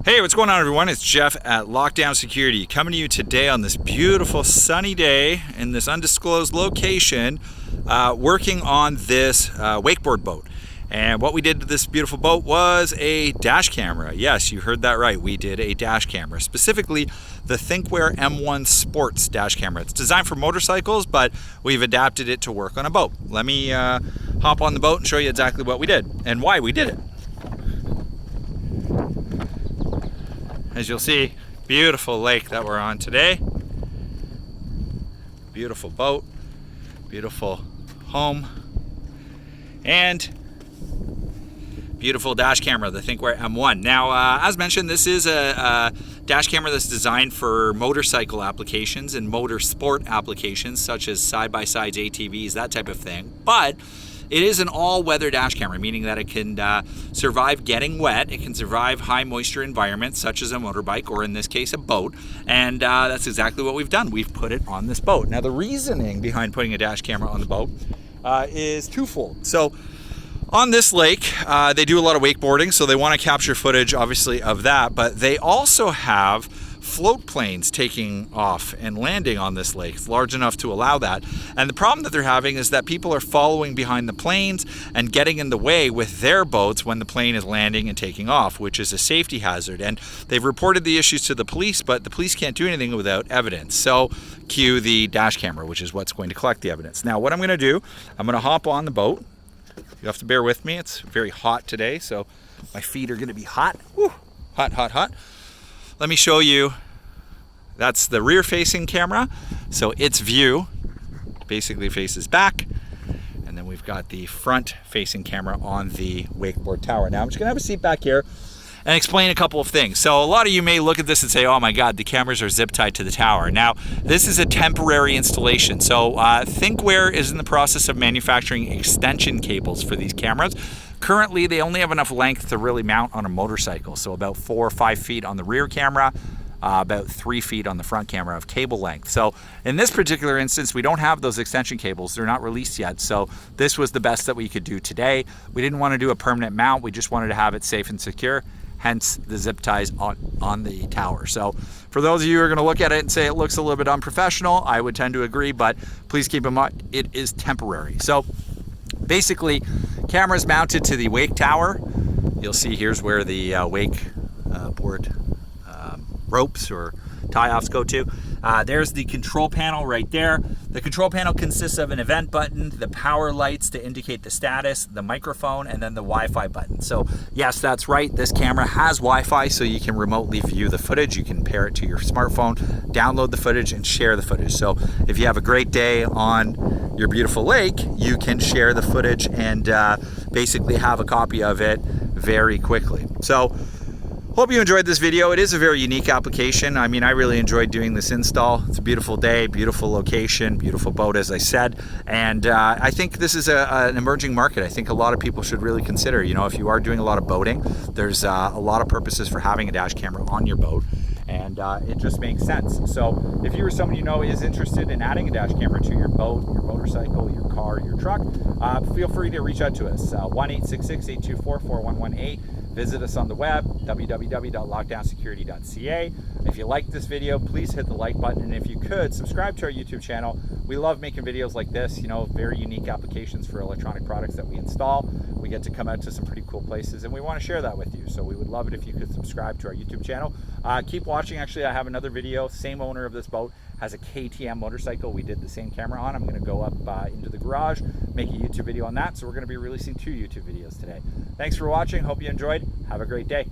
Hey, what's going on, everyone? It's Jeff at Lockdown Security, coming to you today on this beautiful sunny day in this undisclosed location, working on this wakeboard boat. And what we did to this beautiful boat was a dash camera. Yes, you heard that right. We did a dash camera, specifically the Thinkware M1 Sports dash camera. It's designed for motorcycles, but we've adapted it to work on a boat. Let me hop on the boat and show you exactly what we did and why we did it. As you'll see, beautiful lake that we're on today. Beautiful boat, beautiful home, and beautiful dash camera, the Thinkware M1. Now, as mentioned, this is a dash camera that's designed for motorcycle applications and motorsport applications, such as side-by-sides, ATVs, that type of thing. But it is an all-weather dash camera, meaning that it can survive getting wet. It can survive high moisture environments, such as a motorbike, or in this case, a boat. And that's exactly what we've done. We've put it on this boat. Now, the reasoning behind putting a dash camera on the boat is twofold. So, on this lake, they do a lot of wakeboarding, so they want to capture footage, obviously, of that. But they also have float planes taking off and landing on this lake. It's large enough to allow that. And the problem that they're having is that people are following behind the planes and getting in the way with their boats when the plane is landing and taking off, which is a safety hazard. And they've reported the issues to the police, but the police can't do anything without evidence. So cue the dash camera, which is what's going to collect the evidence. Now, what I'm going to do, I'm going to hop on the boat. You have to bear with me. It's very hot today, so my feet are going to be hot. Woo, hot, hot, hot. Let me show you. That's the rear-facing camera. So its view basically faces back. And then we've got the front-facing camera on the wakeboard tower. Now I'm just going to have a seat back here and explain a couple of things. So a lot of you may look at this and say, oh my God, the cameras are zip tied to the tower. Now, this is a temporary installation. So Thinkware is in the process of manufacturing extension cables for these cameras. Currently, they only have enough length to really mount on a motorcycle. So about 4 or 5 feet on the rear camera, about 3 feet on the front camera of cable length. So in this particular instance, we don't have those extension cables. They're not released yet. So this was the best that we could do today. We didn't want to do a permanent mount. We just wanted to have it safe and secure. Hence the zip ties on the tower. So for those of you who are going to look at it and say it looks a little bit unprofessional, I would tend to agree, but please keep in mind it is temporary. So basically, cameras mounted to the wake tower. You'll see here's where the wake board ropes or tie-offs go to. There's the control panel right there. The control panel consists of an event button, the power lights to indicate the status, the microphone, and then the Wi-Fi button. So yes, that's right. This camera has Wi-Fi, so you can remotely view the footage. You can pair it to your smartphone, download the footage, and share the footage. So if you have a great day on your beautiful lake, you can share the footage and basically have a copy of it very quickly. So hope you enjoyed this video. It is a very unique application. I mean, I really enjoyed doing this install. It's a beautiful day, beautiful location, beautiful boat, as I said. And I think this is an emerging market. I think a lot of people should really consider, you know, if you are doing a lot of boating, there's a lot of purposes for having a dash camera on your boat. And it just makes sense. So if you or someone you know is interested in adding a dash camera to your boat, your motorcycle, your car, your truck, feel free to reach out to us. 1-866-824-4118. Visit us on the web, www.lockdownsecurity.ca. If you liked this video, please hit the like button. And if you could, subscribe to our YouTube channel. We love making videos like this, you know, very unique applications for electronic products that we install. We get to come out to some pretty cool places, and we want to share that with you. So we would love it if you could subscribe to our YouTube channel. Keep watching. Actually, I have another video. Same owner of this boat has a KTM motorcycle. We did the same camera on. I'm going to go up into the garage, make a YouTube video on that. So we're going to be releasing 2 YouTube videos today. Thanks for watching. Hope you enjoyed. Have a great day.